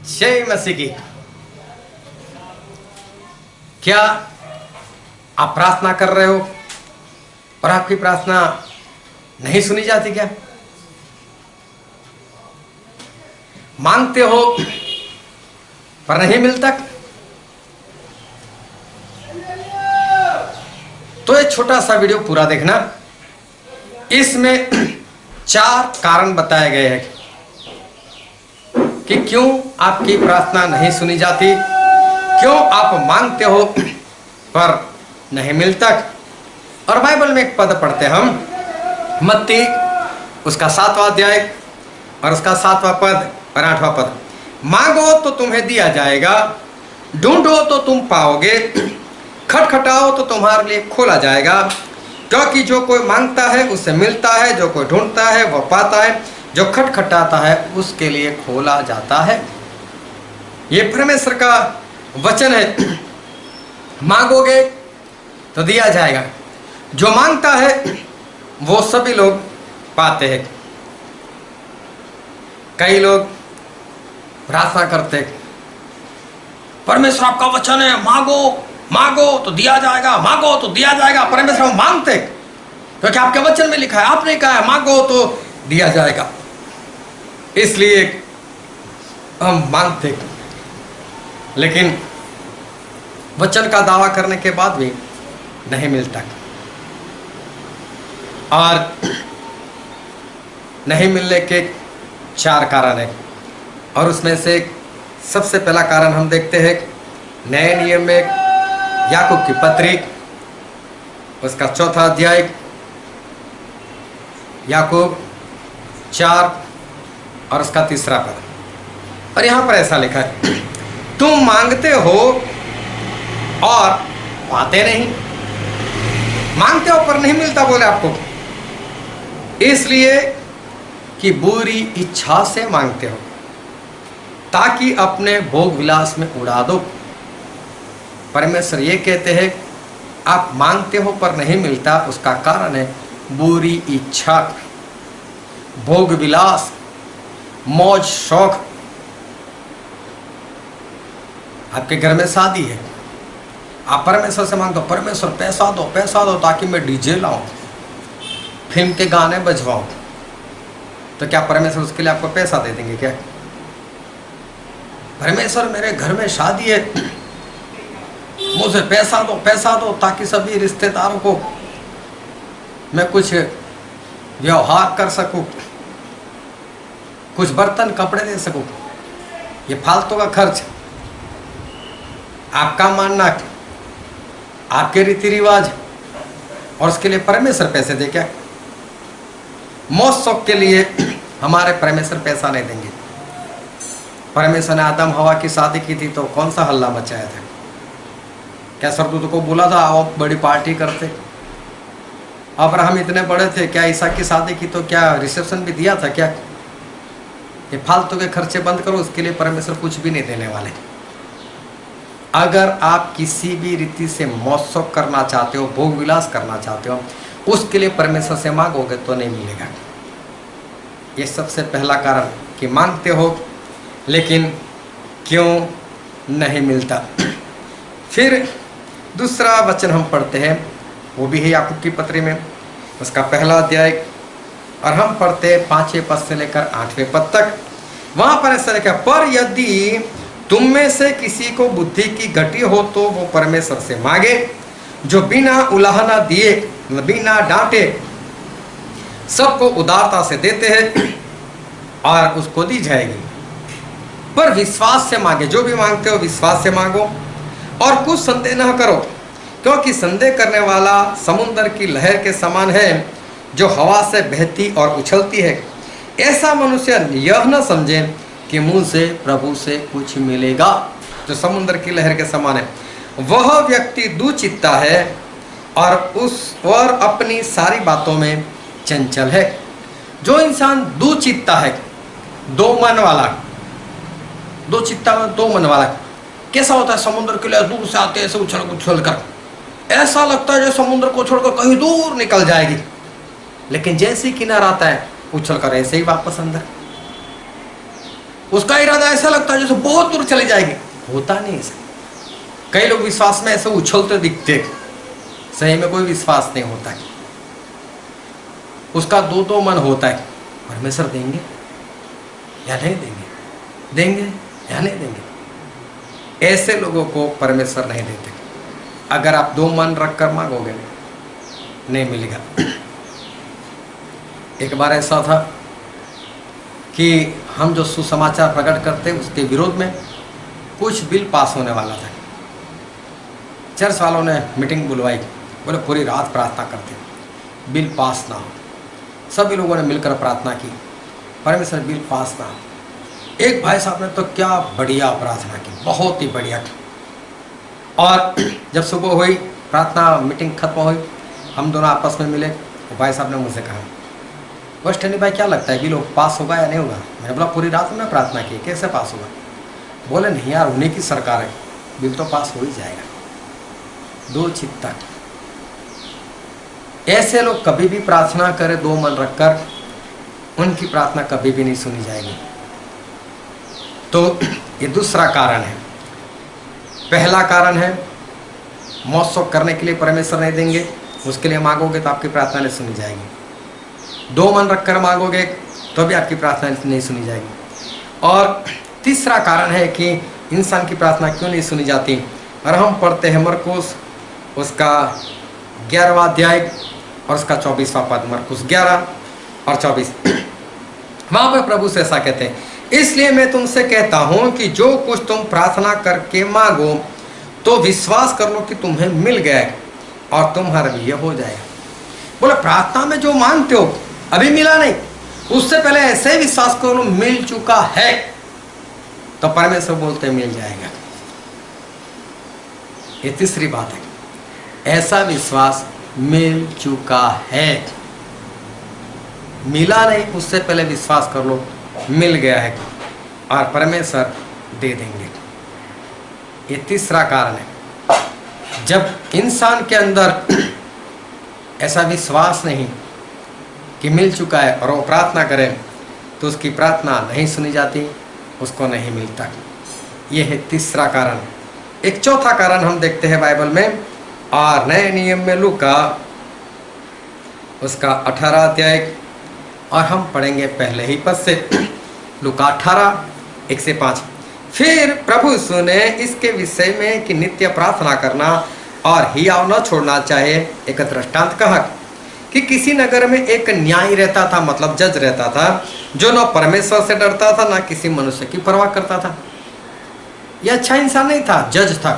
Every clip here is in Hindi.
जय मसीह की। क्या आप प्रार्थना कर रहे हो और आपकी प्रार्थना नहीं सुनी जाती? क्या मांगते हो पर नहीं मिलता? तो ये छोटा सा वीडियो पूरा देखना। इसमें 4 कारण बताए गए हैं कि क्यों आपकी प्रार्थना नहीं सुनी जाती, क्यों आप मांगते हो पर नहीं मिलता। और बाइबल में एक पद पढ़ते हम, मत्ती उसका 7वां अध्याय और उसका 7वां पद और 8वां पद। मांगो तो तुम्हें दिया जाएगा, ढूंढो तो तुम पाओगे, खटखटाओ तो तुम्हारे लिए खोला जाएगा। क्योंकि जो कोई मांगता है उससे मिलता है, जो कोई ढूंढता है वह पाता है, जो खटखटाता है उसके लिए खोला जाता है। ये परमेश्वर का वचन है। मांगोगे तो दिया जाएगा। जो मांगता है वो सभी लोग पाते हैं। कई लोग प्रार्थना करते, परमेश्वर आपका वचन है, मांगो मांगो तो दिया जाएगा, मांगो तो दिया जाएगा। परमेश्वर हम मांगते क्योंकि आपके वचन में लिखा है, आपने कहा है मांगो तो दिया जाएगा, इसलिए हम मांगते। लेकिन वचन का दावा करने के बाद भी नहीं मिलता। और नहीं मिलने के 4 कारण है। और उसमें से सबसे पहला कारण हम देखते हैं नए नियम में याकूब की पत्री, उसका 4वां अध्याय, याकूब 4 और उसका 3रा पद। और यहां पर ऐसा लिखा है, तुम मांगते हो और पाते नहीं, मांगते हो पर नहीं मिलता बोले आपको, इसलिए कि बुरी इच्छा से मांगते हो ताकि अपने भोग विलास में उड़ा दो। परमेश्वर ये कहते हैं आप मांगते हो पर नहीं मिलता, उसका कारण है बुरी इच्छा, भोग विलास, मौज शौक। आपके घर में शादी है, आप परमेश्वर से मांगते हो, परमेश्वर पैसा दो ताकि मैं डीजे लाऊं, फिल्म के गाने बजवाऊं। तो क्या परमेश्वर उसके लिए आपको पैसा दे देंगे? क्या परमेश्वर मेरे घर में शादी है, मुझे पैसा दो ताकि सभी रिश्तेदारों को मैं कुछ व्यवहार कर सकूं, कुछ बर्तन कपड़े दे सकूं। ये फालतू का खर्च, आपका मानना, आपके रीति रिवाज, और उसके लिए परमेश्वर पैसे दे क्या? मौज शौक के लिए हमारे परमेश्वर पैसा नहीं देंगे। परमेश्वर ने आदम हवा की शादी की थी तो कौन सा हल्ला मचाया था? क्या स्वर्गदूत को बोला था आओ बड़ी पार्टी करते? अब्राहम इतने बड़े थे, क्या ईसा की शादी की तो क्या रिसेप्शन भी दिया था क्या? ये फालतू के खर्चे बंद करो, उसके लिए परमेश्वर कुछ भी नहीं देने वाले। अगर आप किसी भी रीति से मौज शौक करना चाहते हो, भोग विलास करना चाहते हो, उसके लिए परमेश्वर से मांगोगे तो नहीं मिलेगा। ये सबसे पहला कारण कि मांगते हो लेकिन क्यों नहीं मिलता। फिर दूसरा वचन हम पढ़ते हैं, वो भी है याकूब की पत्री में, उसका 1 अध्याय, और हम पढ़ते हैं 5वें पद से लेकर 8वें पद तक। वहां पर ऐसा लिखा, पर यदि तुम में से किसी को बुद्धि की घटी हो तो वो परमेश्वर से मांगे, जो बिना उलाहना दिए, बिना डांटे सबको उदारता से देते हैं और उसको दी जाएगी। पर विश्वास से मांगे, जो भी मांगते हो विश्वास से मांगो और कुछ संदेह न करो, क्योंकि संदेह करने वाला समुद्र की लहर के समान है जो हवा से बहती और उछलती है। ऐसा मनुष्य यह न समझे कि मुंह से प्रभु से कुछ मिलेगा। जो समुद्र की लहर के समान है, वह व्यक्ति दुचित्ता है और अपनी सारी बातों में चंचल है। जो इंसान दुचित्ता है, दो मन वाला, दो चित्ता में दो मन वाला, कैसा होता है? समुद्र के लिए दूर से आते ऐसे उछल कर, ऐसा लगता है जो समुद्र को छोड़कर कहीं दूर निकल जाएगी, लेकिन जैसे ही किनारा आता है उछल कर ऐसे ही वापस अंदर। उसका इरादा ऐसा लगता है जैसे बहुत दूर चली जाएगी, होता नहीं ऐसा। कई लोग विश्वास में ऐसे उछलते दिखते, सही में कोई विश्वास नहीं होता है। उसका दो मन होता है, परमेश्वर देंगे या नहीं देंगे, देंगे या नहीं देंगे। ऐसे लोगों को परमेश्वर नहीं देते। अगर आप दो मन रखकर मांगोगे नहीं मिलेगा। एक बार ऐसा था कि हम जो सुसमाचार प्रकट करते उसके विरोध में कुछ बिल पास होने वाला था। चर्च वालों ने मीटिंग बुलवाई, बोले पूरी रात प्रार्थना करते बिल पास ना हो। सभी लोगों ने मिलकर प्रार्थना की, परमेश्वर बिल पास ना हो। एक भाई साहब ने तो क्या बढ़िया प्रार्थना की, बहुत ही बढ़िया। और जब सुबह हुई, प्रार्थना मीटिंग खत्म हुई, हम दोनों आपस में मिले। तो भाई साहब ने मुझसे कहा, वैष्णवी भाई क्या लगता है बिल पास होगा या नहीं होगा? मैंने बोला पूरी रात में प्रार्थना की, कैसे पास होगा? बोले नहीं यार, उन्हीं की सरकार है, बिल तो पास हो ही जाएगा। दो चित्ता। ऐसे लोग कभी भी प्रार्थना करें दो मन रखकर, उनकी प्रार्थना कभी भी नहीं सुनी जाएगी। तो ये दूसरा कारण है। पहला कारण है मौत करने के लिए परमेश्वर नहीं देंगे, उसके लिए मांगोगे तो आपकी प्रार्थना नहीं सुनी जाएगी। दो मन रखकर मांगोगे तो भी आपकी प्रार्थना नहीं सुनी जाएगी। और तीसरा कारण है कि इंसान की प्रार्थना क्यों नहीं सुनी जाती। और हम पढ़ते हैं मरकुस उसका 11वां अध्याय और उसका 24वां पद, मरकुस 11 और 24। वहाँ पर प्रभु से ऐसा कहते हैं, इसलिए मैं तुमसे कहता हूँ कि जो कुछ तुम प्रार्थना करके मांगो तो विश्वास कर लो कि तुम्हें मिल गया है और तुम्हारा भी यह हो जाएगा। बोले प्रार्थना में जो मांगते हो अभी मिला नहीं, उससे पहले ऐसे ही विश्वास करो मिल चुका है, तो परमेश्वर बोलते मिल जाएगा। ये तीसरी बात है, ऐसा विश्वास मिल चुका है। मिला नहीं उससे पहले विश्वास कर लो मिल गया है और परमेश्वर दे देंगे। ये तीसरा कारण है। जब इंसान के अंदर ऐसा विश्वास नहीं कि मिल चुका है और वो प्रार्थना करे तो उसकी प्रार्थना नहीं सुनी जाती, उसको नहीं मिलता। ये है तीसरा कारण। एक चौथा कारण हम देखते हैं बाइबल में, और नए नियम में लूका उसका 18 अध्याय, और हम पढ़ेंगे पहले ही पद से, लूका 18:1-5। फिर प्रभु यीशु ने इसके विषय में कि नित्य प्रार्थना करना और हियाव न छोड़ना चाहिए एक दृष्टांत कहा कि किसी नगर में एक न्यायी रहता था, मतलब जज रहता था, जो न परमेश्वर से डरता था न किसी मनुष्य की परवाह करता था। यह अच्छा इंसान नहीं था, जज था।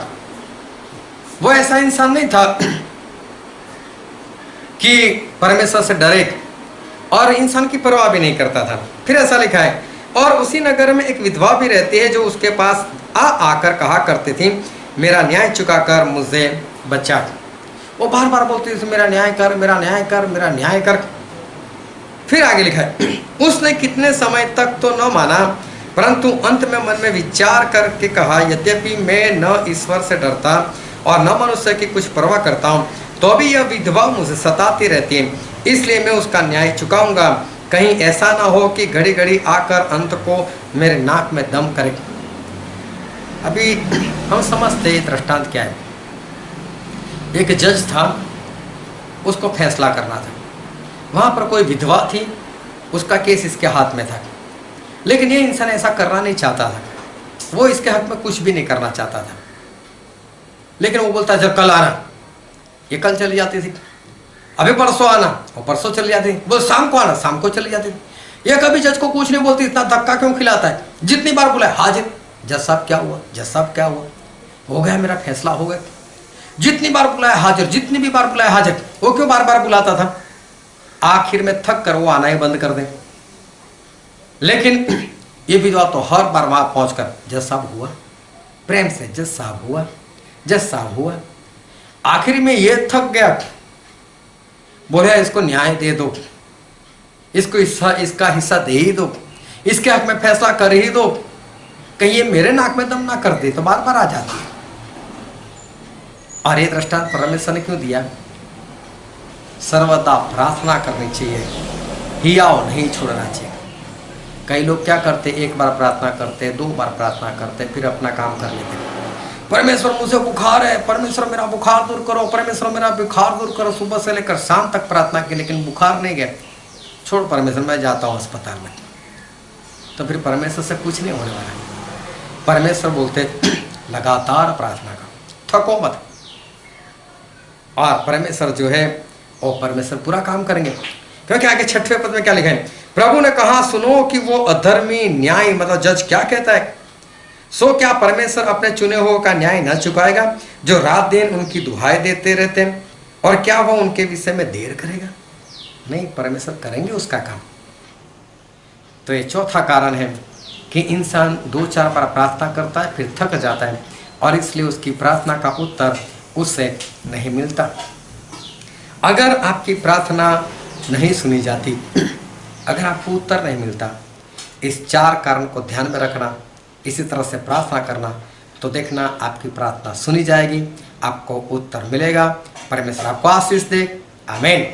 वो ऐसा इंसान नहीं था कि परमेश्वर से डरे और इंसान की परवाह भी नहीं करता था। फिर ऐसा लिखा है, और उसी नगर में एक विधवा भी रहती है जो उसके पास आकर कहा करती थी, मेरा न्याय चुका कर मुझे बचा। वो बार बार बोलती थी, मेरा न्याय कर, मेरा न्याय कर, मेरा न्याय कर। फिर आगे लिखा है, उसने कितने समय तक तो न माना, परंतु अंत में मन में विचार करके कहा, यद्यपि मैं न ईश्वर से डरता और न मनुष्य की कुछ परवाह करता हूँ, तो भी यह विधवा मुझे सताती रहती है, इसलिए मैं उसका न्याय चुकाऊंगा। कहीं ऐसा ना हो कि घड़ी घड़ी आकर अंत को मेरे नाक में दम करे। अभी हम समझते हैं दृष्टांत क्या है। एक जज था, उसको फैसला करना था। वहाँ पर कोई विधवा थी, उसका केस इसके हाथ में था, लेकिन ये इंसान ऐसा करना नहीं चाहता था। वो इसके हक में कुछ भी नहीं करना चाहता था, लेकिन वो बोलता जब कल आना, ये कल चली जाती थी। अभी परसों आना, वो परसों चली जाती थी। बोल शाम को आना, शाम को चली जाती थी। ये कभी जज को कुछ नहीं बोलती, इतना धक्का क्यों खिलाता है? जितनी बार बुलाए हाजिर, जज साहब क्या हुआ, जज साहब क्या हुआ, हो गया मेरा फैसला हो गया। जितनी बार बुलाया हाजिर, जितनी भी बार बुलाया हाजिर। वो क्यों बार बार बुलाता था? आखिर में थक कर वो आना ही बंद कर दे। लेकिन ये विधवा तो हर बार वहां पहुंचकर जज साहब हुआ, प्रेम से जज साहब हुआ, जज साहब हुआ। आखिर में ये थक गया, बोले इसको न्याय दे दो, इसको इसका हिस्सा दे ही दो, इसके हक में फैसला कर ही दो, कहीं ये मेरे नाक में दम ना कर दे। तो बार बार आ जाती है। और ये दृष्टांत परमेश्वर ने क्यों दिया? सर्वदा प्रार्थना करनी चाहिए, हियाव नहीं छोड़ना चाहिए। कई लोग क्या करते, एक बार प्रार्थना करते, 2 बार प्रार्थना करते, फिर अपना काम कर लेते। परमेश्वर मुझे बुखार है, परमेश्वर मेरा बुखार दूर करो, परमेश्वर मेरा बुखार दूर करो, सुबह से लेकर शाम तक प्रार्थना की, लेकिन बुखार नहीं गया। छोड़ परमेश्वर, मैं जाता हूँ अस्पताल में। तो फिर परमेश्वर से कुछ नहीं होने वाला है। परमेश्वर बोलते लगातार प्रार्थना करो, थको मत। और परमेश्वर जो है वो परमेश्वर पूरा काम करेंगे। क्योंकि आगे 6वें पद में क्या लिखा है, प्रभु ने कहा सुनो कि वो अधर्मी न्याय मतलब जज क्या कहता है, सो क्या परमेश्वर अपने चुने हुए का न्याय न चुकाएगा जो रात दिन उनकी दुहाई देते रहते हैं, और क्या वो उनके विषय में देर करेगा? नहीं, परमेश्वर करेंगे उसका काम। तो ये चौथा कारण है कि इंसान 2-4 बार प्रार्थना करता है, फिर थक जाता है, और इसलिए उसकी प्रार्थना का उत्तर उससे नहीं मिलता। अगर आपकी प्रार्थना नहीं सुनी जाती, अगर आपको उत्तर नहीं मिलता, इस 4 कारण को ध्यान में रखना, इसी तरह से प्रार्थना करना, तो देखना आपकी प्रार्थना सुनी जाएगी, आपको उत्तर मिलेगा। परमेश्वर आपको आशीष दे। आमीन।